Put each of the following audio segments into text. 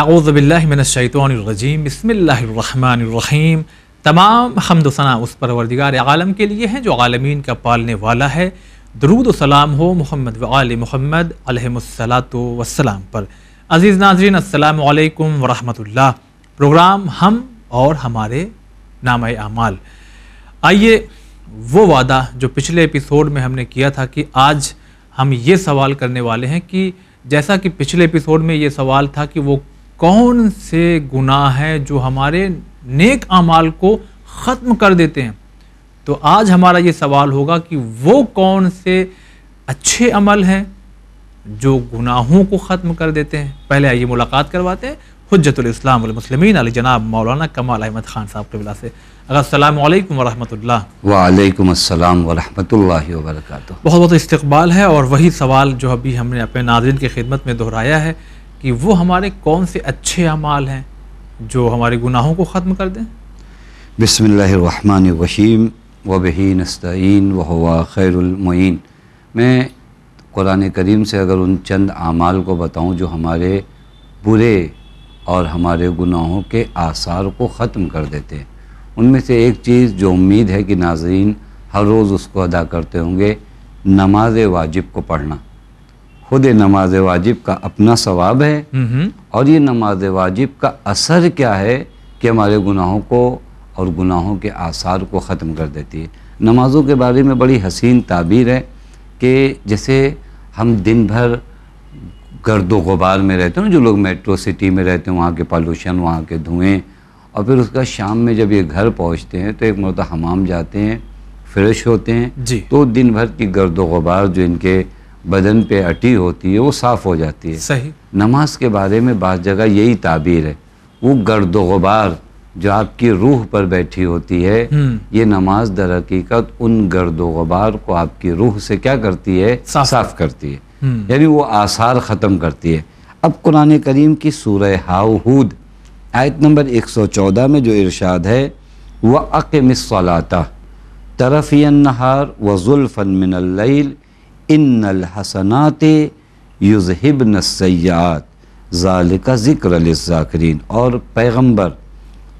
اعوذ باللہ من الشیطان الرجیم بسم اللہ الرحمن الرحیم۔ تمام حمد و ثنا اس پروردگار عالم کے لیے ہیں جو عالمین کا پالنے والا ہے۔ درود و سلام ہو محمد و آل محمد علیہم الصلاۃ والسلام پر۔ عزیز ناظرین السلام علیکم ورحمۃ اللہ۔ پروگرام ہم اور ہمارے نامہ اعمال۔ آئیے وہ وعدہ جو پچھلے ایپیسوڈ میں ہم نے کیا تھا کہ آج ہم یہ سوال کرنے والے ہیں کہ جیسا کہ پچھلے ایپیسوڈ میں یہ سوال تھا کہ وہ کون سے گناہ ہیں جو ہمارے نیک اعمال کو ختم کر دیتے ہیں، تو آج ہمارا یہ سوال ہوگا کہ وہ کون سے اچھے عمل ہیں جو گناہوں کو ختم کر دیتے ہیں۔ پہلے آئیے ملاقات کرواتے ہیں حجت الاسلام والمسلمین علی جناب مولانا کمال احمد خان صاحب قبلہ سے۔ السلام علیکم ورحمۃ اللہ۔ وعلیکم السلام ورحمۃ اللہ وبرکاتہ۔ بہت بہت استقبال ہے، اور وہی سوال جو ابھی ہم نے اپنے ناظرین کی خدمت میں دہرایا ہے کہ وہ ہمارے کون سے اچھے اعمال ہیں جو ہمارے گناہوں کو ختم کر دیں۔ بسم اللہ الرحمن الرحیم وبہ نستعین وہو خیر المعین۔ میں قرآن کریم سے اگر ان چند اعمال کو بتاؤں جو ہمارے برے اور ہمارے گناہوں کے آثار کو ختم کر دیتے ہیں، ان میں سے ایک چیز جو امید ہے کہ ناظرین ہر روز اس کو ادا کرتے ہوں گے، نماز واجب کو پڑھنا۔ خود نماز واجب کا اپنا ثواب ہے، اور یہ نماز واجب کا اثر کیا ہے کہ ہمارے گناہوں کو اور گناہوں کے آثار کو ختم کر دیتی ہے۔ نمازوں کے بارے میں بڑی حسین تعبیر ہے کہ جیسے ہم دن بھر گرد و غبار میں رہتے ہیں، جو لوگ میٹرو سٹی میں رہتے ہیں، وہاں کے پالوشن، وہاں کے دھوئیں، اور پھر اس کا شام میں جب یہ گھر پہنچتے ہیں تو ایک مرتبہ حمام جاتے ہیں، فریش ہوتے ہیں، تو دن بھر کی گرد و غبار جو ان کے بدن پہ اٹی ہوتی ہے وہ صاف ہو جاتی ہے۔ صحیح۔ نماز کے بارے میں بعض جگہ یہی تعبیر ہے، وہ گرد و غبار جو آپ کی روح پر بیٹھی ہوتی ہے، یہ نماز در حقیقت ان گرد و غبار کو آپ کی روح سے کیا کرتی ہے؟ صاف کرتی ہے، یعنی وہ آثار ختم کرتی ہے۔ اب قرآن کریم کی سورہ ہود آیت نمبر 114 میں جو ارشاد ہے وَأَقِمِ الصَّلَاةَ طَرَفِيَ النَّهَارِ وَزُلْفًا مِّنَ اللَّيْلِ إِنَّ الْحَسَنَاتِ يُذْهِبْنَ السَّيِّئَاتِ ذَلِكَ ذِكْرٌ لِلذَّاكِرِينَ۔ اور پیغمبر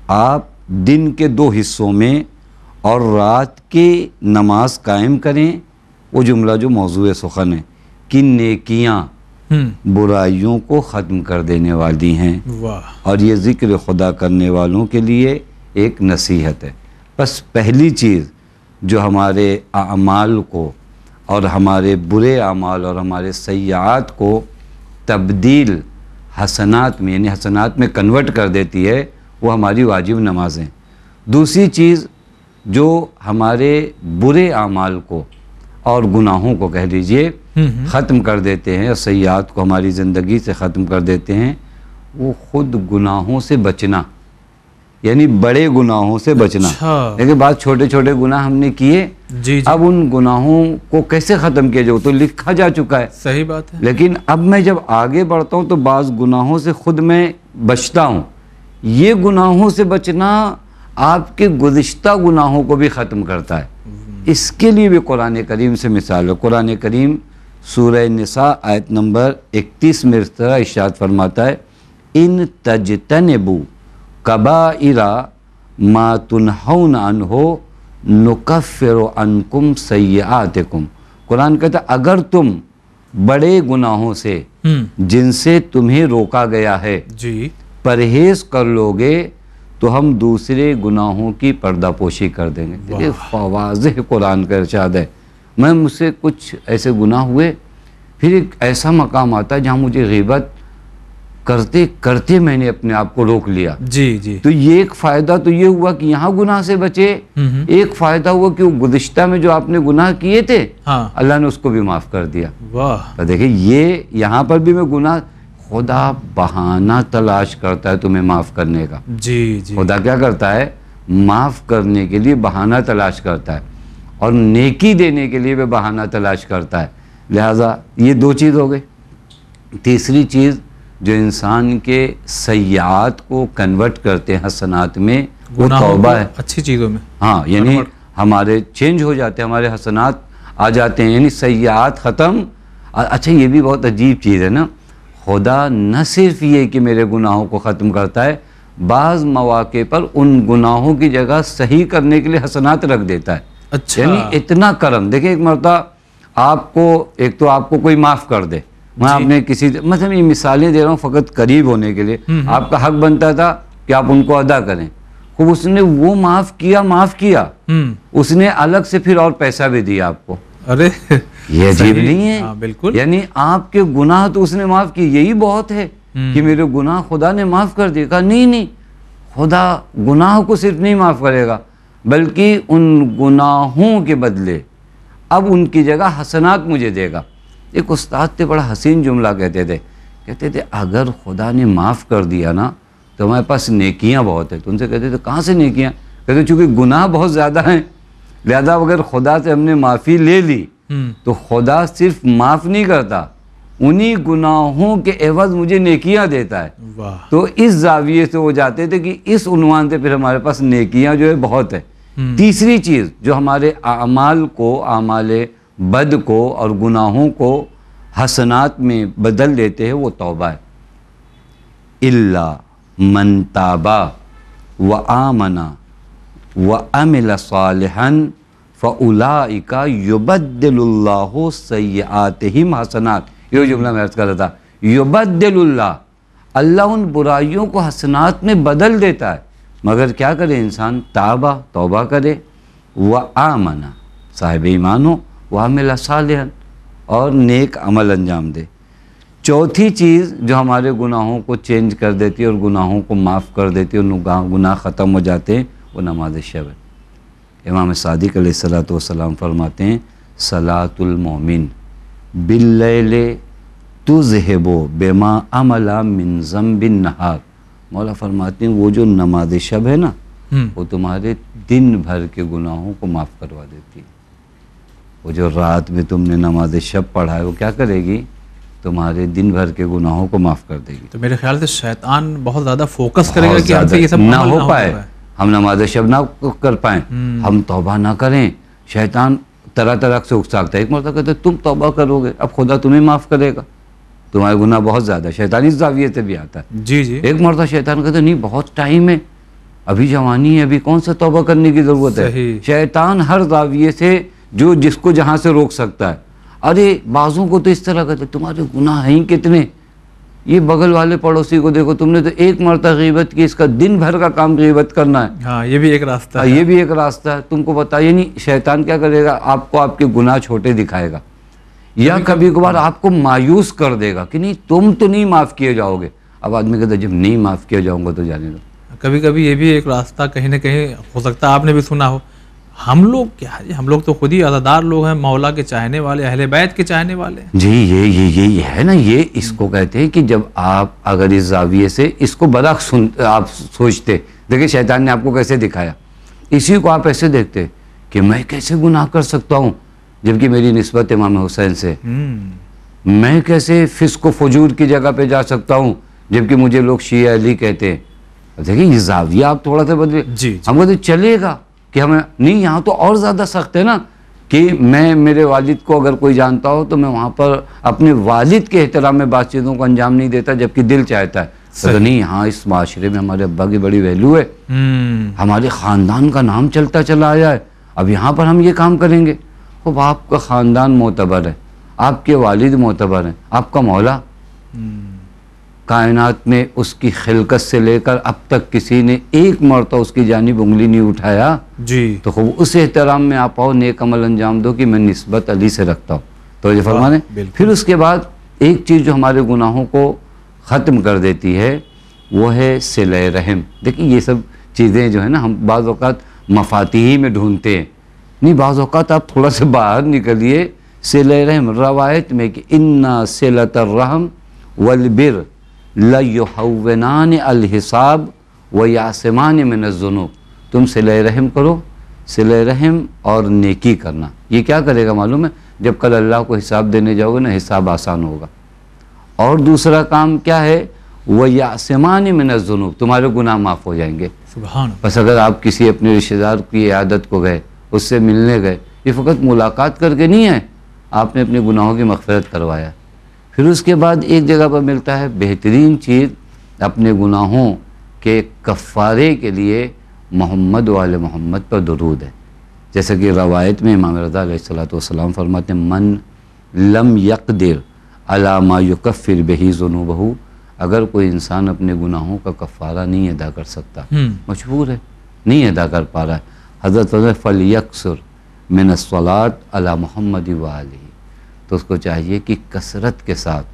آپ دن کے 2 حصوں میں اور رات کی نماز قائم کریں، وہ جملہ جو موضوع سخن ہے کہ نیکیاں برائیوں کو ختم کر دینے والی ہیں، اور یہ ذکر خدا کرنے والوں کے لیے ایک نصیحت ہے۔ بس پہلی چیز جو ہمارے اعمال کو اور ہمارے برے اعمال اور ہمارے سیئات کو تبدیل حسنات میں، یعنی حسنات میں کنورٹ کر دیتی ہے، وہ ہماری واجب نمازیں۔ دوسری چیز جو ہمارے برے اعمال کو اور گناہوں کو کہہ لیجئے ختم کر دیتے ہیں اور سیئات کو ہماری زندگی سے ختم کر دیتے ہیں، وہ خود گناہوں سے بچنا، یعنی بڑے گناہوں سے بچنا۔ لیکن بعض چھوٹے چھوٹے گناہ ہم نے کیے، اب ان گناہوں کو کیسے ختم کیا جائے؟ تو لکھا جا چکا ہے، صحیح بات ہے، لیکن اب میں جب آگے بڑھتا ہوں تو بعض گناہوں سے خود میں بچتا ہوں۔ یہ گناہوں سے بچنا آپ کے گزشتہ گناہوں کو بھی ختم کرتا ہے۔ اس کے لیے بھی قرآن کریم سے مثال ہے۔ قرآن کریم سورہ نساء آیت نمبر 31 میں اس طرح ارشاد فرماتا ہے ان تجتنبوا کبائر ما تنہون عنہ نکفر عنکم سیئاتکم۔ قرآن کہتا ہے اگر تم بڑے گناہوں سے جن سے تمہیں روکا گیا ہے پرہیز کر لوگے تو ہم دوسرے گناہوں کی پردہ پوشی کر دیں گے۔ دیکھیں واضح قرآن کا ارشاد ہے۔ مجھ سے کچھ ایسے گناہ ہوئے، پھر ایک ایسا مقام آتا ہے جہاں مجھے غیبت کرتے کرتے میں نے اپنے آپ کو روک لیا۔ تو یہ ایک فائدہ تو یہ ہوا کہ یہاں گناہ سے بچے، ایک فائدہ ہوا کہ وہ گزشتہ میں جو آپ نے گناہ کیے تھے اللہ نے اس کو بھی معاف کر دیا۔ تو دیکھیں یہ یہاں پر بھی میں گناہ، خدا بہانہ تلاش کرتا ہے تمہیں معاف کرنے کا۔ خدا کیا کرتا ہے؟ معاف کرنے کے لیے بہانہ تلاش کرتا ہے، اور نیکی دینے کے لیے بھی بہانہ تلاش کرتا ہے۔ لہٰذا یہ 2 چیز ہو گئی۔ تیسری چیز جو انسان کے سیئات کو کنورٹ کرتے ہیں حسنات میں، وہ توبہ ہے، اچھی چیزوں میں۔ ہاں، یعنی ہمارے چینج ہو جاتے ہیں، ہمارے حسنات آ جاتے ہیں، یعنی سیئات ختم۔ اچھا یہ بھی بہت عجیب چیز ہے نا، خدا نہ صرف یہ کہ میرے گناہوں کو ختم کرتا ہے، بعض مواقع پر ان گناہوں کی جگہ صحیح کرنے کے لیے حسنات رکھ دیتا ہے. اچھا، یعنی اتنا کرم. دیکھیں ایک مرتبہ آپ کو ایک تو آپ کو کوئی معاف کر دے، میں آپ نے کسی مثلا یہ مثالیں دے رہا ہوں فقط قریب ہونے کے لیے، آپ کا حق بنتا تھا کہ آپ ان کو ادا کریں، خوب اس نے وہ معاف کیا، اس نے الگ سے پھر اور پیسہ بھی دیا آپ کو. ارے یہ عجیب نہیں ہے؟ بالکل. یعنی آپ کے گناہ تو اس نے معاف کیے، یہی بہت ہے کہ میرے گناہ خدا نے معاف کر دیے. کہا نہیں، خدا گناہ کو صرف نہیں معاف کرے گا بلکہ ان گناہوں کے بدلے اب ان کی جگہ حسنات مجھے دے گا. ایک استاد تھے، بڑا حسین جملہ کہتے تھے اگر خدا نے معاف کر دیا نا تو ہمارے پاس نیکیاں بہت ہیں. تو ان سے کہتے تھے کہاں سے نیکیاں؟ کہتے چونکہ گناہ بہت زیادہ ہیں، لہذا اگر خدا سے ہم نے معافی لے لی تو خدا صرف معاف نہیں کرتا، انہی گناہوں کے عوض مجھے نیکیاں دیتا ہے. تو اس زاویے سے وہ جاتے تھے کہ اس عنوان سے پھر ہمارے پاس نیکیاں جو ہے بہت ہے. تیسری چیز جو ہمارے اعمال کو، اعمال بد کو اور گناہوں کو حسنات میں بدل دیتے ہیں وہ توبہ ہے. الا من تابا وآمن وعمل صالحا فاولئک یبدل اللہ سیئاتہم حسنات. یہ جملہ میں عرض کر رہا تھا، یبدل اللہ ان برائیوں کو حسنات میں بدل دیتا ہے، مگر کیا کرے انسان؟ توبہ کرے، وآمن صاحب ایمان ہو، وعمل صالحا اور نیک عمل انجام دے. چوتھی چیز جو ہمارے گناہوں کو چینج کر دیتی ہے اور گناہوں کو معاف کر دیتی ہے اور گناہ ختم ہو جاتے ہیں، وہ نماز شب ہے. امام صادق علیہ السلام فرماتے ہیں صلاۃ المومن باللیل تذہب بما عمل من ذنب النہار. مولا فرماتے ہیں وہ جو نماز شب ہے نا وہ تمہارے دن بھر کے گناہوں کو معاف کروا دیتی ہے. وہ جو رات میں تم نے نماز شب پڑھا ہے وہ کیا کرے گی؟ تمہارے دن بھر کے گناہوں کو معاف کر دے گی. تو میرے خیال سے شیطان بہت زیادہ فوکس کرے گا کہ ہم سے یہ سب نہ ہو پائے، ہم نماز شب نہ کر پائیں، ہم توبہ نہ کریں. شیطان طرح طرح سے اکساتا ہے. ایک مرتبہ کہتے تم توبہ کرو گے اب خدا تمہیں معاف کرے گا، تمہارے گناہ بہت زیادہ. شیطان اس زاویے سے بھی آتا ہے. جی ایک مرتبہ شیطان کہتے نہیں بہت ٹائم ہے، ابھی جوانی ہے، ابھی کون سا توبہ کرنے کی ضرورت ہے. شیطان ہر زاویے سے جو جس کو جہاں سے روک سکتا ہے. ارے بعضوں کو تو اس طرح کہتے تمہارے گناہ ہیں کتنے، یہ بغل والے پڑوسی کو دیکھو تم نے تو ایک مرتبہ غیبت کی، اس کا دن بھر کا کام غیبت کرنا ہے. ہاں یہ بھی ایک راستہ ہے. یہ بھی ایک راستہ ہے. تم کو بتا یعنی شیطان کیا کرے گا؟ آپ کو آپ کے گناہ چھوٹے دکھائے گا یا کبھی کبھار آپ کو مایوس کر دے گا کہ نہیں تم تو نہیں معاف کیے جاؤ گے. اب آدمی کہتا ہے جب نہیں معاف کیا جاؤں گا تو جانے دو. کبھی کبھی یہ بھی ایک راستہ کہیں نہ کہیں ہو سکتا ہے آپ نے بھی سنا ہو، ہم لوگ کیا ہے، ہم لوگ تو خود ہی عزادار لوگ ہیں، مولا کے چاہنے والے، اہل بیت کے چاہنے والے. جی یہ ہے نا، یہ اس کو کہتے ہیں کہ جب آپ اگر اس زاویے سے اس کو برعکس آپ سوچتے، دیکھیں شیطان نے آپ کو کیسے دکھایا، اسی کو آپ ایسے دیکھتے کہ میں کیسے گناہ کر سکتا ہوں جبکہ میری نسبت امام حسین سے، میں کیسے فسق و فجور کی جگہ پہ جا سکتا ہوں جبکہ مجھے لوگ شیعہ علی کہتے ہیں. دیکھیں یہ زاویہ آپ تھوڑا سا بدلے. ہم کہتے چلے گا کہ ہمیں نہیں، یہاں تو اور زیادہ سخت ہے نا کہ میں میرے والد کو اگر کوئی جانتا ہو تو میں وہاں پر اپنے والد کے احترام میں بات چیزوں کو انجام نہیں دیتا جبکہ دل چاہتا ہے. تو نہیں، یہاں اس معاشرے میں ہمارے ابا کی بڑی ویلیو ہے، ہمارے خاندان کا نام چلتا چلا آیا ہے، اب یہاں پر ہم یہ کام کریں گے. خوب آپ کا خاندان معتبر ہے، آپ کے والد معتبر ہیں، آپ کا مولا کائنات میں اس کی خلقت سے لے کر اب تک کسی نے ایک مرتبہ اس کی جانب انگلی نہیں اٹھایا. جی تو خوب اس احترام میں آپ آؤ، نیک عمل انجام دو کہ میں نسبت علی سے رکھتا ہوں. تو یہ فرمانے پھر اس کے بعد ایک چیز جو ہمارے گناہوں کو ختم کر دیتی ہے وہ ہے صلہ رحم. دیکھیں یہ سب چیزیں جو ہے نا ہم بعض اوقات مفاتیحی میں ڈھونڈتے ہیں، نہیں بعض اوقات آپ تھوڑا سا باہر نکلیے. صلہ رحم روایت میں کہ اِنَّا صِلَةَ الرَّحْمِ وَالْبِرِّ لَيُحَوِّنَانِ الْحِسَابِ وَيَعْصِمَانِ مِنَ الذُّنُوبِ. تم صلہ رحم کرو، صلہ رحم اور نیکی کرنا. یہ کیا کرے گا معلوم ہے؟ جب کل اللہ کو حساب دینے جاؤ گے نا حساب آسان ہوگا. اور دوسرا کام کیا ہے؟ وَيَعْصِمَانِ مِنَ الذُّنُوبِ، تمہارے گناہ معاف ہو جائیں گے. سبحان. بس اگر آپ کسی اپنے رشتہ دار کی عیادت کو گئے، اس سے ملنے گئے، یہ فقط ملاقات کر کے نہیں ہے، آپ نے اپنے گناہوں کی مغفرت کروایا. پھر اس کے بعد ایک جگہ پر ملتا ہے بہترین چیز اپنے گناہوں کے کفارے کے لیے محمد و آل محمد پر درود ہے. جیسا کہ روایت میں امام رضا علیہ السلام فرماتے ہیں من لم یقدر علی ما یکفر بہ ذنوبہ، اگر کوئی انسان اپنے گناہوں کا کفارہ نہیں ادا کر سکتا، مجبور ہے، نہیں ادا کر پا رہا ہے، حضرت فلیکثر من الصلاۃ علی محمد و آلہ، تو اس کو چاہیے کہ کثرت کے ساتھ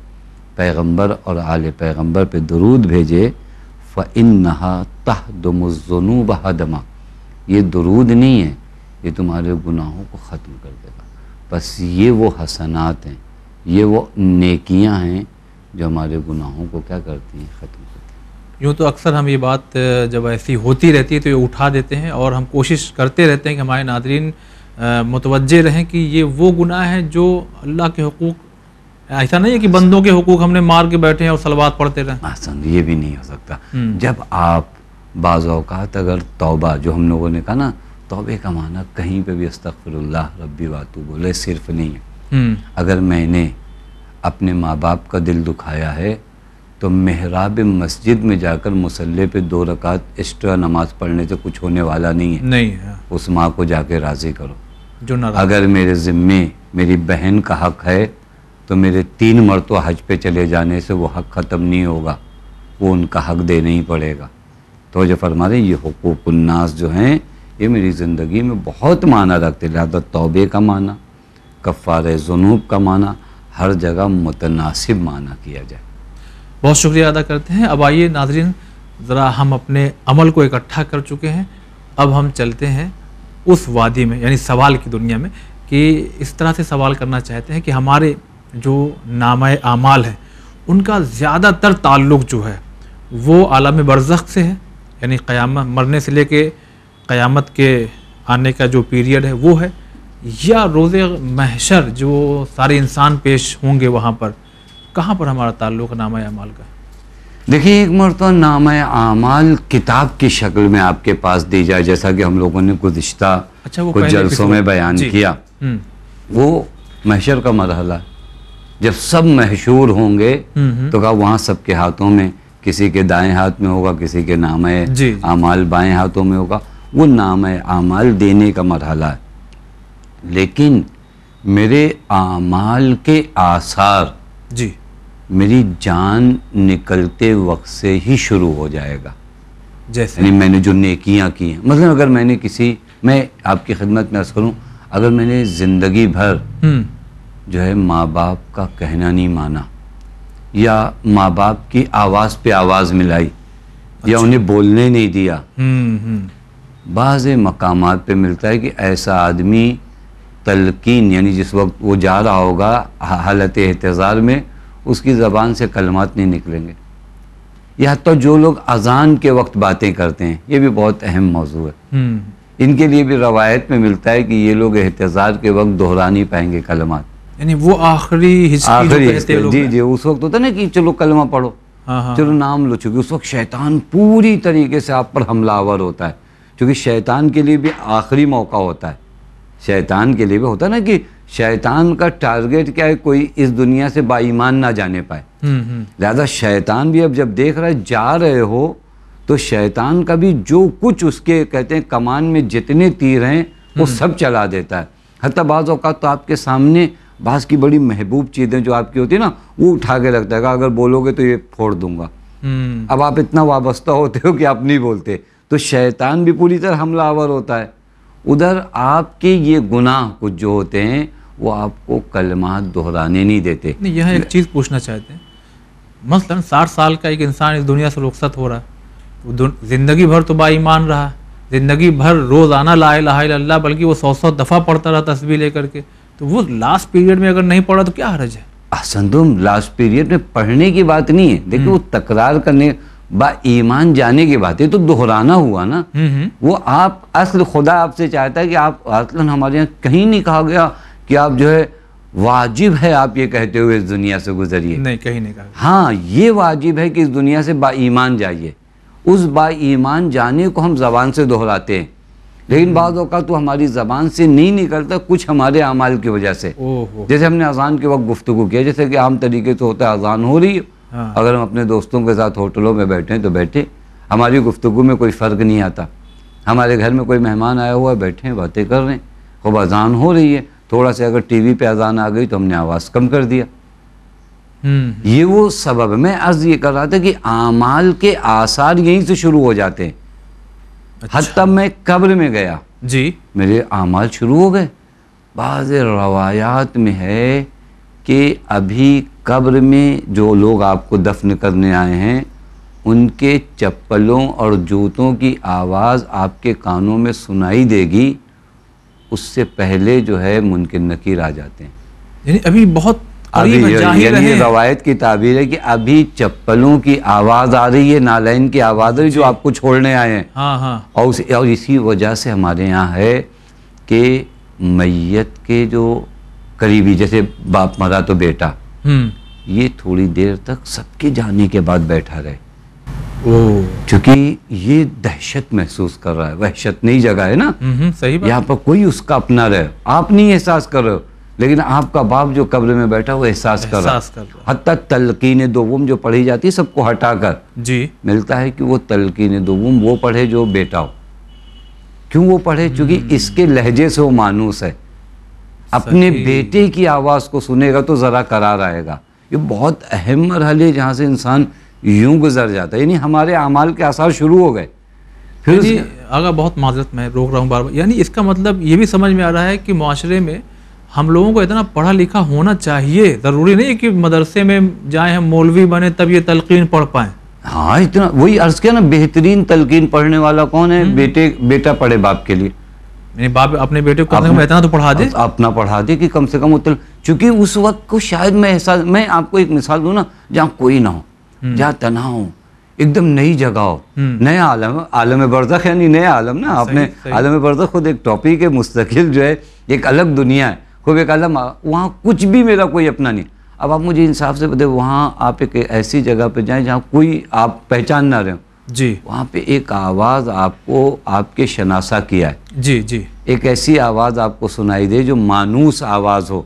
پیغمبر اور آل پیغمبر پہ درود بھیجے. فإنہا تہدم الذنوب ہدما، یہ درود نہیں ہے، یہ تمہارے گناہوں کو ختم کر دے گا. بس یہ وہ حسنات ہیں، یہ وہ نیکیاں ہیں جو ہمارے گناہوں کو کیا کرتی ہیں، ختم کرتی ہیں. یوں تو اکثر ہم یہ بات جب ایسی ہوتی رہتی ہے تو یہ اٹھا دیتے ہیں، اور ہم کوشش کرتے رہتے ہیں کہ ہمارے ناظرین متوجہ رہیں کہ یہ وہ گناہ ہیں جو اللہ کے حقوق، ایسا نہیں ہے کہ بندوں کے حقوق ہم نے مار کے بیٹھے ہیں اور صلوات پڑھتے رہیں. احسن، یہ بھی نہیں ہو سکتا. جب آپ بعض اوقات اگر توبہ، جو ہم لوگوں نے کہا نا، توبے کا معنی کہیں پہ بھی استغفر اللہ ربی واتوب بولے صرف نہیں ہے. اگر میں نے اپنے ماں باپ کا دل دکھایا ہے تو محراب مسجد میں جا کر مصلی پہ 2 رکعت ایکسٹرا نماز پڑھنے سے کچھ ہونے والا نہیں ہے. اس ماں کو جا کے راضی کرو. اگر میرے ذمے میری بہن کا حق ہے تو میرے 3 مرتبہ حج پہ چلے جانے سے وہ حق ختم نہیں ہوگا، وہ ان کا حق دینا ہی پڑے گا. تو جو فرما رہے ہیں یہ حقوق الناس جو ہیں یہ میری زندگی میں بہت معنی رکھتے. لہذا توبے کا معنی، کفارہ ذنوب کا معنی ہر جگہ متناسب معنی کیا جائے. بہت شکریہ ادا کرتے ہیں. اب آئیے ناظرین، ذرا ہم اپنے عمل کو اکٹھا کر چکے ہیں، اب ہم چلتے ہیں اس وادی میں، یعنی سوال کی دنیا میں، کہ اس طرح سے سوال کرنا چاہتے ہیں کہ ہمارے جو نامہ اعمال ہے ان کا زیادہ تر تعلق جو ہے وہ عالم برزخ سے ہے، یعنی قیامت، مرنے سے لے کے قیامت کے آنے کا جو پیریڈ ہے وہ ہے، یا روز محشر جو سارے انسان پیش ہوں گے وہاں پر، کہاں پر ہمارا تعلق نامہ اعمال کا؟ دیکھیے، ایک مرتبہ نامہ اعمال کتاب کی شکل میں آپ کے پاس دی جائے، جیسا کہ ہم لوگوں نے گزشتہ کچھ جلسوں میں بیان کیا. وہ محشر کا مرحلہ ہے، جب سب محشور ہوں گے تو کہا وہاں سب کے ہاتھوں میں، کسی کے دائیں ہاتھ میں ہوگا، کسی کے نامہ اعمال بائیں ہاتھوں میں ہوگا. وہ نامہ اعمال دینے کا مرحلہ ہے. لیکن میرے اعمال کے آثار میری جان نکلتے وقت سے ہی شروع ہو جائے گا. جیسے یعنی میں نے جو نیکیاں کی ہیں، مثلا اگر میں نے میں آپ کی خدمت میں عرض کروں، اگر میں نے زندگی بھر جو ہے ماں باپ کا کہنا نہیں مانا، یا ماں باپ کی آواز پہ آواز ملائی، یا انہیں بولنے نہیں دیا، بعض مقامات پہ ملتا ہے کہ ایسا آدمی تلقین، یعنی جس وقت وہ جا رہا ہوگا حالت احتضار میں، اس کی زبان سے کلمات نہیں نکلیں گے. یا حتیٰ جو لوگ اذان کے وقت باتیں کرتے ہیں، یہ بھی بہت اہم موضوع ہے، ان کے لیے بھی روایت میں ملتا ہے کہ یہ لوگ احتضار کے وقت دہرا نہیں پائیں گے کلمات. یعنی وہ آخری جی اس وقت ہوتا ہے نا کہ چلو کلمہ پڑھو، چلو نام لو، چونکہ اس وقت شیطان پوری طریقے سے آپ پر حملہ آور ہوتا ہے. کیونکہ شیطان کے لیے بھی آخری موقع ہوتا ہے، شیطان کے لیے بھی ہوتا ہے نا کہ شیطان کا ٹارگیٹ کیا ہے، کوئی اس دنیا سے با ایمان نہ جانے پائے. لہذا شیطان بھی اب جب دیکھ رہا ہے جا رہے ہو تو شیطان کا بھی جو کچھ اس کے کہتے ہیں کمان میں جتنے تیر ہیں وہ سب چلا دیتا ہے. حتیٰ بعض اوقات تو آپ کے سامنے بعض کی بڑی محبوب چیزیں جو آپ کی ہوتی ہیں نا، وہ اٹھا کے رکھتا ہے کہ اگر بولو گے تو یہ پھوڑ دوں گا. اب آپ اتنا وابستہ ہوتے ہو کہ آپ نہیں بولتے، تو شیطان بھی پوری طرح حملہ آور ہوتا ہے. ادھر آپ کے یہ گناہ کچھ جو ہوتے ہیں وہ آپ کو کلمات دہرانے نہیں دیتے. یہاں ایک چیز پوچھنا چاہتے ہیں، مثلا 60 سال کا ایک انسان اس دنیا سے رخصت ہو رہا ہے، زندگی بھر تو با ایمان رہا، زندگی بھر روزانہ لا الہ الا اللہ بلکہ وہ 100 دفعہ پڑھتا رہا تسبیح لے کر کے، تو وہ لاسٹ پیریڈ میں اگر نہیں پڑھا تو کیا حرج ہے؟ احسن، تم لاسٹ پیریڈ میں پڑھنے کی بات نہیں ہے، دیکھیں وہ تکرار کرنے، با ایمان جانے کی بات ہے، تو دہرانا ہوا نا. وہ آپ اصل خدا آپ سے چاہتا ہے کہ آپ اصلا، ہمارے یہاں کہیں نہیں کہا گیا کہ آپ جو ہے واجب ہے آپ یہ کہتے ہوئے اس دنیا سے گزریے، نہیں کہیں نہیں کہا. ہاں یہ واجب ہے کہ اس دنیا سے با ایمان جائیے. اس با ایمان جانے کو ہم زبان سے دہراتے ہیں، لیکن بعض اوقات تو ہماری زبان سے نہیں نکلتا کچھ ہمارے اعمال کی وجہ سے. جیسے ہم نے اذان کے وقت گفتگو کیا, جیسے کہ عام طریقے سے ہوتا ہے اذان ہو رہی ہے, اگر ہم اپنے دوستوں کے ساتھ ہوٹلوں میں بیٹھے ہیں تو بیٹھے, ہماری گفتگو میں کوئی فرق نہیں آتا. ہمارے گھر میں کوئی مہمان آیا ہوا ہے, بیٹھے ہیں باتیں کر رہے ہیں, خوب اذان ہو رہی ہے, تھوڑا سا اگر ٹی وی پہ اذان آ گئی تو ہم نے آواز کم کر دیا. یہ وہ سبب ہے. میں عرض یہ کر رہا تھا کہ اعمال کے آثار یہیں سے شروع ہو جاتے ہیں. حتیٰ میں قبر میں گیا جی, میرے اعمال شروع ہو گئے. بعض روایات میں ہے کہ ابھی قبر میں جو لوگ آپ کو دفن کرنے آئے ہیں ان کے چپلوں اور جوتوں کی آواز آپ کے کانوں میں سنائی دے گی, اس سے پہلے جو ہے منکر نکیر آ جاتے ہیں. یعنی ابھی بہت قریب یعنی روایت کی تعبیر ہے کہ ابھی چپلوں کی آواز آ رہی ہے, نالین کی آواز آ رہی ہے جو آپ کو چھوڑنے آئے ہیں. اور اسی وجہ سے ہمارے یہاں ہے کہ میت کے جو قریبی, جیسے باپ مرا تو بیٹا, یہ تھوڑی دیر تک سب کے جانے کے بعد بیٹھا رہے, چونکہ یہ دہشت محسوس کر رہا ہے. وحشت نئی جگہ ہے نا, یہاں پر کوئی اس کا اپنا رہے, آپ نہیں احساس کر رہے ہو, لیکن آپ کا باپ جو قبر میں بیٹھا وہ احساس کر رہا ہے. حتیٰ تلقین دوم جو پڑھی جاتی ہے سب کو ہٹا کر جی ملتا ہے کہ وہ تلقین دوم وہ پڑھے جو بیٹا ہو. کیوں وہ پڑھے؟ چونکہ اس کے لہجے سے وہ مانوس ہے. اپنے بیٹے کی آواز کو سنے گا تو ذرا قرار آئے گا. یہ بہت اہم مرحلے جہاں سے انسان یوں گزر جاتا ہے. یعنی ہمارے اعمال کے آثار شروع ہو گئے. پھر اگر بہت معذرت میں روک رہا ہوں بار بار, یعنی اس کا مطلب یہ بھی سمجھ میں آ رہا ہے کہ معاشرے میں ہم لوگوں کو اتنا پڑھا لکھا ہونا چاہیے, ضروری نہیں کہ مدرسے میں جائیں ہم مولوی بنے تب یہ تلقین پڑھ پائیں. ہاں اتنا, وہی عرض کیا نا, بہترین تلقین پڑھنے والا کون ہے؟ بیٹا پڑھے باپ کے لیے. یعنی باپ اپنے بیٹے کو اتنا تو پڑھا دے, اپنا پڑھا دے کہ کم سے کم چونکہ اس وقت کو شاید میں آپ کو ایک مثال دوں نا, جہاں کوئی نہ ہو, جہاں تنہا ہو, ایک دم نئی جگہ ہو, نیا عالم, عالم برزخ یعنی نیا عالم نا. آپ نے عالم برزخ خود ایک ٹاپک ہے مستقل, جو ہے ایک الگ دنیا ہے, خوب ایک عالم, وہاں کچھ بھی میرا کوئی اپنا نہیں. اب آپ مجھے انصاف سے بتائیں, وہاں آپ ایک ایسی جگہ پہ جائیں جہاں کوئی آپ پہچان نہ رہے ہو جی, وہاں پہ ایک آواز آپ کو آپ کے شناسہ کیا ہے جی جی, ایک ایسی آواز آپ کو سنائی دے جو مانوس آواز ہو,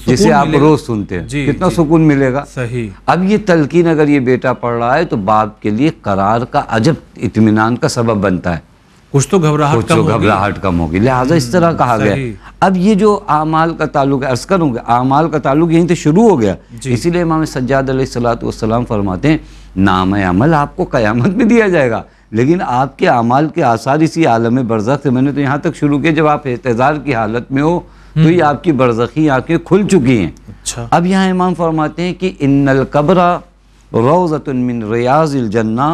جسے آپ روز سنتے ہیں, کتنا سکون ملے گا. صحیح. اب یہ تلقین اگر یہ بیٹا پڑھ رہا ہے تو باپ کے لیے قرار کا عجب اطمینان کا سبب بنتا ہے. کچھ تو گھبراہٹ کم ہوگی, لہٰذا اس طرح کہا گیا. اب یہ جو اعمال کا تعلق ہے, عرض کروں گا, اعمال کا تعلق یہیں سے شروع ہو گیا. اسی لیے امام سجاد علیہ السلام فرماتے ہیں نام عمل آپ کو قیامت میں دیا جائے گا, لیکن آپ کے اعمال کے آثار اسی عالم برزخ سے. میں نے تو یہاں تک شروع کیا جب آپ احتضار کی حالت میں ہو تو یہ آپ کی برزخی آنکھیں کھل چکی ہیں. اب یہاں امام فرماتے ہیں کہ ان القبر روضۃ من ریاض الجنہ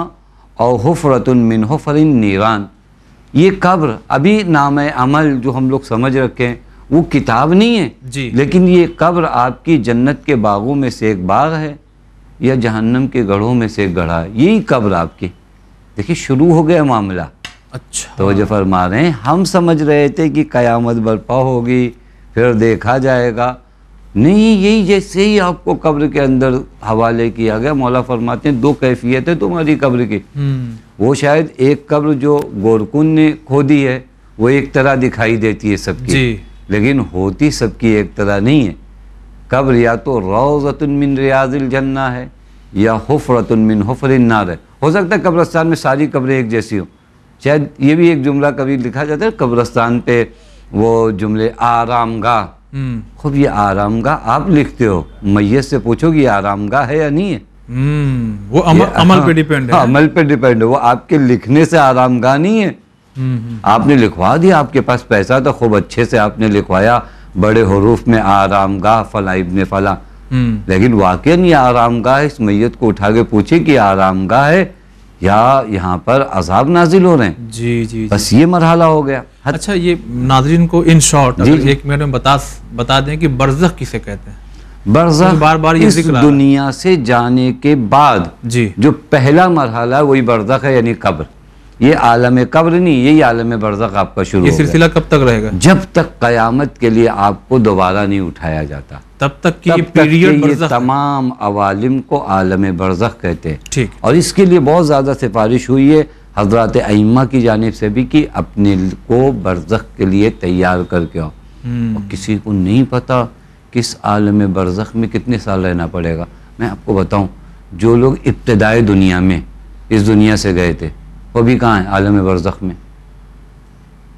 او حفرۃ من حفر النیران. یہ قبر ابھی نام عمل جو ہم لوگ سمجھ رکھے ہیں وہ کتاب نہیں ہے, لیکن یہ قبر آپ کی جنت کے باغوں میں سے ایک باغ ہے یا جہنم کے گڑھوں میں سے ایک گڑھا ہے. یہی قبر آپ کی. دیکھیں شروع ہو گیا معاملہ. اچھا, توجہ فرما رہے ہیں. ہم سمجھ رہے تھے کہ قیامت برپا ہوگی پھر دیکھا جائے گا, نہیں, یہی جیسے ہی آپ کو قبر کے اندر حوالے کیا گیا. مولا فرماتے ہیں دو کیفیت ہے تمہاری قبر کی. وہ شاید ایک قبر جو گورکن نے کھودی ہے وہ ایک طرح دکھائی دیتی ہے سب کی, لیکن ہوتی سب کی ایک طرح نہیں ہے. قبر یا تو روضۃ من ریاض الجنہ ہے یا حفرۃ من حفر النار ہے. ہو سکتا ہے قبرستان میں ساری قبریں ایک جیسی ہوں. شاید یہ بھی ایک جملہ کبھی لکھا جاتا ہے قبرستان پہ, وہ جملے آرام گاہ. خوب یہ آرام گاہ آپ لکھتے ہو, میت سے پوچھو کہ یہ آرام گاہ ہے یا نہیں ہے. وہ عمل پہ ڈیپینڈ ہے. عمل پہ ڈیپینڈ ہے, وہ آپ کے لکھنے سے آرام گاہ نہیں ہے. آپ نے لکھوا دیا, آپ کے پاس پیسہ تھا, خوب اچھے سے آپ نے لکھوایا بڑے حروف میں آرام گاہ فلاں ابن فلاں, لیکن واقعاً یہ آرام گاہ, اس میت کو اٹھا کے پوچھے کہ آرام گاہ ہے یا یہاں پر عذاب نازل ہو رہے ہیں. جی جی, بس یہ مرحلہ ہو گیا. اچھا, یہ ناظرین کو ان شارٹ ایک منٹ میں بتا دیں کہ برزخ کسے کہتے ہیں. برزخ بار بار اس دنیا سے جانے کے بعد جو پہلا مرحلہ ہے وہی برزخ ہے, یعنی قبر. یہ عالم قبر نہیں, یہی عالم برزخ آپ کا شروع. یہ سلسلہ کب تک رہے گا؟ جب تک قیامت کے لیے آپ کو دوبارہ نہیں اٹھایا جاتا, تب تک کی پیریڈ یہ تمام عوالم کو عالم برزخ کہتے ہیں. ٹھیک. اور اس کے لیے بہت زیادہ سفارش ہوئی ہے حضرات ائمہ کی جانب سے بھی کہ اپنے کو برزخ کے لیے تیار کر کے آؤ. اور کسی کو نہیں پتا کہ اس عالم برزخ میں کتنے سال رہنا پڑے گا. میں آپ کو بتاؤں، جو لوگ ابتدائی دنیا میں اس دنیا سے گئے تھے وہ بھی کہاں ہیں؟ عالم برزخ میں.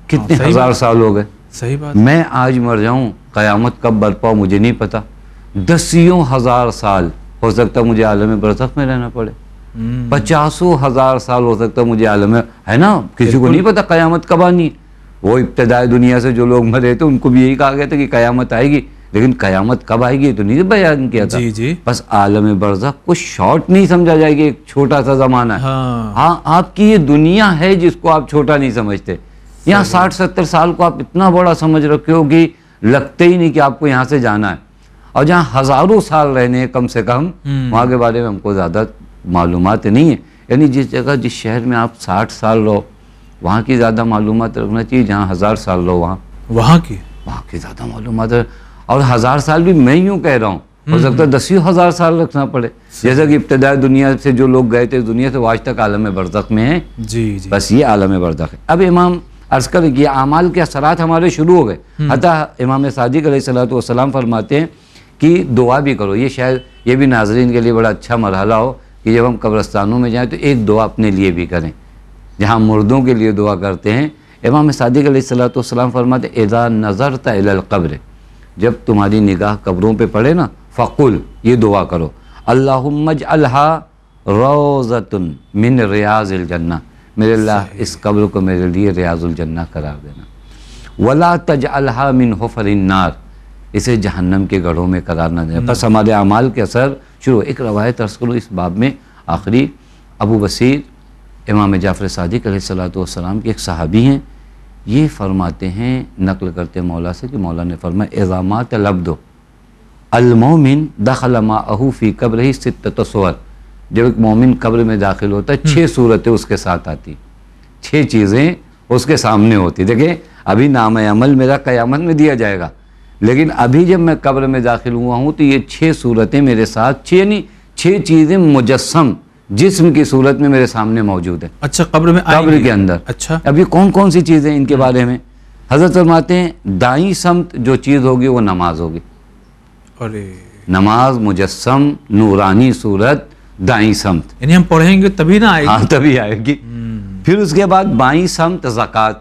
کتنے ہزار سال ہو گئے. صحیح بات. میں آج مر جاؤں، قیامت کب برپا ہو مجھے نہیں پتا. 10,000 سال ہو سکتا مجھے عالم برزخ میں رہنا پڑے. 50,000 سال ہو سکتا مجھے عالم ہے نا. کسی کو نہیں پتا قیامت کب آنی. وہ ابتدائی دنیا سے جو لوگ مرے تھے ان کو بھی یہی کہا گیا تھا کہ قیامت آئے گی، لیکن قیامت کب آئے گی تو نہیں بیان کیا تھا. بس عالم برزخ کو شارٹ نہیں سمجھا جائے گی، ایک چھوٹا سا زمانہ ہے. ہاں آپ کی یہ دنیا ہے جس کو آپ چھوٹا نہیں سمجھتے. یہاں 60-70 سال کو آپ اتنا بڑا سمجھ رکھے ہو کہ لگتے ہی نہیں کہ آپ کو یہاں سے جانا ہے. اور جہاں ہزاروں سال رہنے ہیں کم سے کم، وہاں کے بارے میں ہم کو زیادہ معلومات نہیں ہے. یعنی جس جگہ جس شہر میں آپ 60 سال رہو وہاں کی زیادہ معلومات رکھنا چاہیے. جہاں 1000 سال رہو وہاں کی زیادہ معلومات. اور 1000 سال بھی میں یوں کہہ رہا ہوں، ہو سکتا ہے 10,000 سال رکھنا پڑے. جیسا کہ ابتدائی دنیا سے جو لوگ گئے تھے اس دنیا سے وہ آج تک عالم برزخ میں ہیں. بس یہ عالم برزخ ہے. اب امام عرض کر کہ اعمال کے اثرات ہمارے شروع ہو گئے. حتیٰ امام صادق علیہ السلام فرماتے ہیں کہ دعا بھی کرو. یہ شاید یہ بھی ناظرین کے لیے بڑا اچھا مرحلہ ہو کہ جب ہم قبرستانوں میں جائیں تو ایک دعا اپنے لیے بھی کریں. جہاں مردوں کے لیے دعا کرتے ہیں، امام صادق علیہ السلام فرماتے ہیں اذا نظرت الی القبر، جب تمہاری نگاہ قبروں پہ پڑے نا، فقل، یہ دعا کرو، اللہم اجعلها روضۃ من ریاض الجنہ، میرے اللہ اس قبر کو میرے لیے ریاض الجنہ قرار دینا. ولا تجعلها من حفر النار، اسے جہنم کے گڑھوں میں قرار نہ دینا. بس ہمارے اعمال کے اثر شروع. ایک روایت عرض کروں اس باب میں آخری، ابو بصیر امام جعفر صادق علیہ السلام کے ایک صحابی ہیں. یہ فرماتے ہیں، نقل کرتے ہیں مولا سے کہ مولا نے فرمایا اذا مات العبد المومن دخل معه فی قبرہ 6 صور، جب ایک مومن قبر میں داخل ہوتا ہے 6 صورتیں اس کے ساتھ آتی، 6 چیزیں اس کے سامنے ہوتی. دیکھیں ابھی نام عمل میرا قیامت میں دیا جائے گا، لیکن ابھی جب میں قبر میں داخل ہوا ہوں تو یہ 6 صورتیں میرے ساتھ، 6 چیزیں مجسم جسم کی صورت میں میرے سامنے موجود ہیں. اچھا، قبر میں قبر کے اندر. اچھا، اب یہ کون سی چیزیں ان کے بارے میں حضرت فرماتے ہیں دائیں سمت جو چیز ہوگی وہ نماز ہوگی. نماز مجسم نورانی صورت دائیں سمت، یعنی ہم پڑھیں گے تبھی نہ آئے گی. ہاں تبھی آئے گی. پھر اس کے بعد بائیں سمت زکوٰۃ،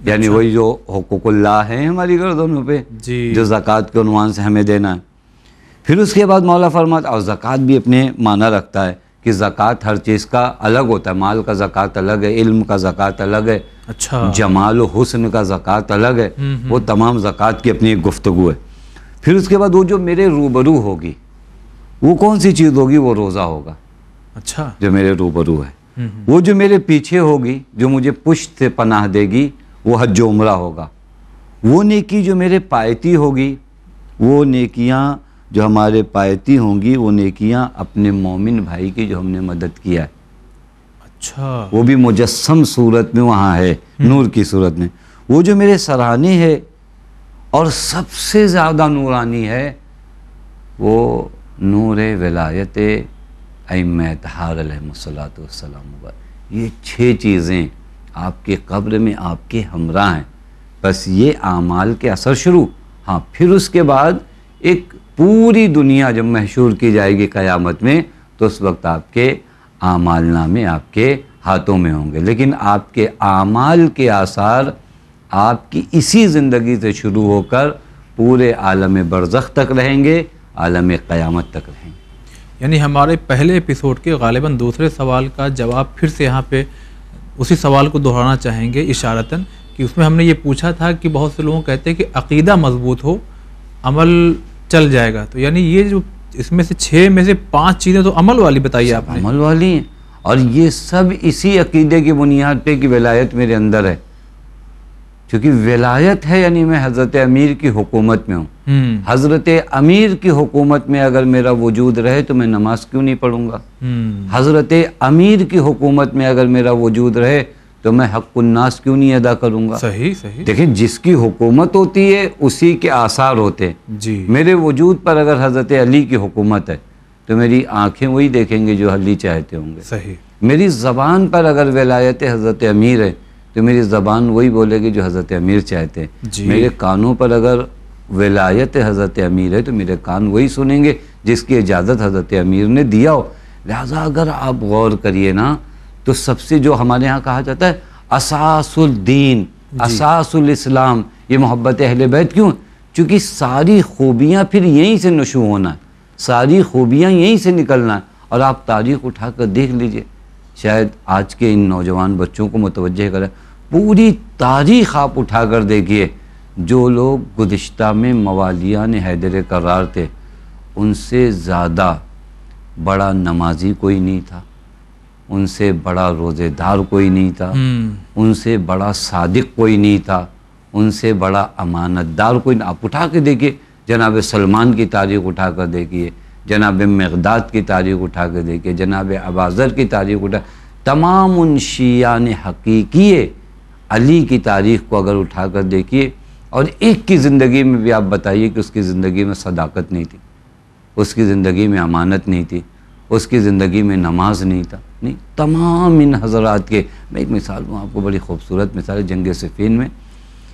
یعنی وہی جو حقوق اللہ ہیں ہماری گردنوں پہ جو زکوٰۃ کے عنوان سے ہمیں دینا ہے. پھر اس کے بعد مولا فرماتا، اور زکوٰۃ بھی اپنے معنی رکھتا ہے کہ زکوٰۃ ہر چیز کا الگ ہوتا ہے. مال کا زکوٰۃ الگ ہے، علم کا زکوٰۃ الگ ہے، اچھا، جمال و حسن کا زکوٰۃ الگ ہے. وہ تمام زکوٰۃ کی اپنی ایک گفتگو ہے. پھر اس کے بعد وہ جو میرے روبرو ہوگی وہ کون سی چیز ہوگی؟ وہ روزہ ہوگا. اچھا، جو میرے روبرو ہے. وہ جو میرے پیچھے ہوگی جو مجھے پشت سے پناہ دے گی وہ حج و عمرہ ہوگا. وہ نیکی جو میرے پایتی ہوگی، وہ نیکیاں جو ہمارے پایتی ہوں گی، وہ نیکیاں اپنے مومن بھائی کی جو ہم نے مدد کیا ہے، اچھا، وہ بھی مجسم صورت میں وہاں ہے، نور کی صورت میں. وہ جو میرے سرانے ہے اور سب سے زیادہ نورانی ہے، وہ نور ولایت ائمہ اطہار علیہم السلام. یہ 6 چیزیں آپ کے قبر میں آپ کے ہمراہ ہیں. بس یہ اعمال کے اثر شروع. ہاں پھر اس کے بعد ایک پوری دنیا جب محشور کی جائے گی قیامت میں تو اس وقت آپ کے اعمال نامے آپ کے ہاتھوں میں ہوں گے. لیکن آپ کے اعمال کے آثار آپ کی اسی زندگی سے شروع ہو کر پورے عالم برزخ تک رہیں گے، عالم قیامت تک رہیں گے. یعنی ہمارے پہلے ایپیسوڈ کے غالباً دوسرے سوال کا جواب پھر سے یہاں پہ اسی سوال کو دہرانا چاہیں گے اشارتاً، کہ اس میں ہم نے یہ پوچھا تھا کہ بہت سے لوگوں کہتے ہیں کہ عقیدہ مضبوط ہو عمل چل جائے گا. تو یعنی یہ جو اس میں سے 6 میں سے 5 چیزیں تو عمل والی بتائی آپ نے. عمل والی ہیں، اور یہ سب اسی عقیدے کی بنیاد پہ کہ ولایت میرے اندر ہے. کیونکہ ولایت ہے یعنی میں حضرت امیر کی حکومت میں ہوں. حضرت امیر کی حکومت میں اگر میرا وجود رہے تو میں نماز کیوں نہیں پڑھوں گا؟ حضرت امیر کی حکومت میں اگر میرا وجود رہے تو میں حق الناس کیوں نہیں ادا کروں گا؟ صحیح صحیح. دیکھیں جس کی حکومت ہوتی ہے اسی کے آثار ہوتے ہیں. جی، میرے وجود پر اگر حضرت علی کی حکومت ہے تو میری آنکھیں وہی دیکھیں گے جو علی چاہتے ہوں گے. صحیح. میری زبان پر اگر ولایت حضرت امیر ہے تو میری زبان وہی بولے گی جو حضرت امیر چاہتے ہیں. میرے کانوں پر اگر ولایت حضرت امیر ہے تو میرے کان وہی سنیں گے جس کی اجازت حضرت امیر نے دیا ہو. لہٰذا اگر آپ غور کریے نا تو سب سے جو ہمارے ہاں کہا جاتا ہے اساس الدین، اساس الاسلام، یہ محبت اہل بیت. کیوں؟ چونکہ ساری خوبیاں پھر یہیں سے نشو ہونا ہے، ساری خوبیاں یہیں سے نکلنا ہے. اور آپ تاریخ اٹھا کر دیکھ لیجئے، شاید آج کے ان نوجوان بچوں کو متوجہ کریں، پوری تاریخ آپ اٹھا کر دیکھیے، جو لوگ گزشتہ میں موالیان حیدر کرار تھے ان سے زیادہ بڑا نمازی کوئی نہیں تھا، ان سے بڑا روزے دار کوئی نہیں تھا، ان سے بڑا صادق کوئی نہیں تھا، ان سے بڑا امانت دار کوئی نہیں. آپ اٹھا کے دیکھیے، جناب سلمان کی تاریخ اٹھا کر دیکھیے، جناب مقداد کی تاریخ اٹھا کے دیکھیے، جناب اباذر کی تاریخ اٹھا، تمام ان شیعان حقیقی علی کی تاریخ کو اگر اٹھا کر دیکھیے، اور ایک کی زندگی میں بھی آپ بتائیے کہ اس کی زندگی میں صداقت نہیں تھی، اس کی زندگی میں امانت نہیں تھی، اس کی زندگی میں نماز نہیں تھا. نہیں، تمام ان حضرات کے. میں ایک مثال دوں آپ کو، بڑی خوبصورت مثال ہے. جنگ صفین میں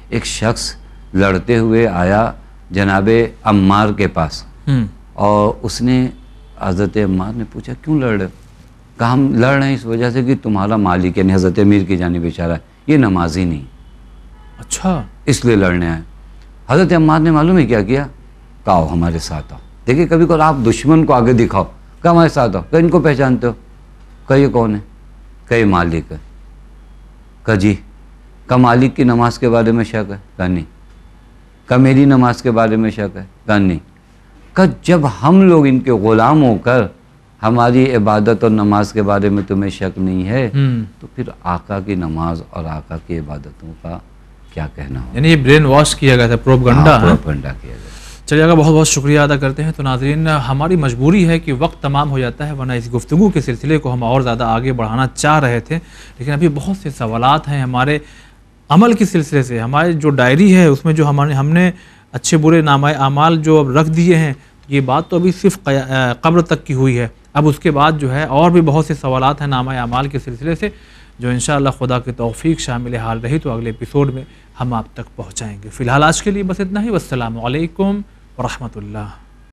ایک شخص لڑتے ہوئے آیا جناب عمار کے پاس، اور اس نے حضرت عمار نے پوچھا کیوں لڑ رہے ہو؟ کہا ہم لڑ رہے ہیں اس وجہ سے کہ تمہارا مالک یعنی حضرت امیر کی جانب اشارہ ہے، یہ نمازی نہیں. اچھا، اس لیے لڑنے آئے. حضرت عمار نے معلوم ہے کیا کیا؟ کہا ہمارے ساتھ آؤ. دیکھیں کبھی کبھی آپ دشمن کو آگے دکھاؤ، کہ ہمارے ساتھ آؤ. کہ ان کو پہچانتے ہو؟ کہ یہ کون ہے؟ کہ یہ مالک ہے. کہ جی، کہ مالک کی نماز کے بارے میں شک ہے؟ کہ نہیں. کہ میری نماز کے بارے میں شک ہے؟ کہ نہیں. کہ جب ہم لوگ ان کے غلام ہو کر ہماری عبادت اور نماز کے بارے میں تمہیں شک نہیں ہے تو پھر آقا کی نماز اور آقا کی عبادتوں کا کیا کہنا ہو؟ یعنی یہ برین واش کیا گیا تھا، پروپگنڈا کیا گیا. چلیے آقا، بہت بہت شکریہ ادا کرتے ہیں. تو ناظرین، ہماری مجبوری ہے کہ وقت تمام ہو جاتا ہے، ورنہ اس گفتگو کے سلسلے کو ہم اور زیادہ آگے بڑھانا چاہ رہے تھے، لیکن ابھی بہت سے سوالات ہیں ہمارے عمل کے سلسلے سے. ہمارے جو ڈائری ہے اس میں جو ہم نے اچھے برے نامہ اعمال جو اب رکھ دیے ہیں، یہ بات تو ابھی صرف قبر تک کی ہوئی ہے. اب اس کے بعد جو ہے اور بھی بہت سے سوالات ہیں نامہ اعمال کے سلسلے سے، جو انشاءاللہ خدا کی توفیق شامل حال رہی تو اگلے ایپیسوڈ میں ہم آپ تک پہنچائیں گے. فی الحال آج کے لیے بس اتنا ہی. والسلام علیکم ورحمۃ اللہ.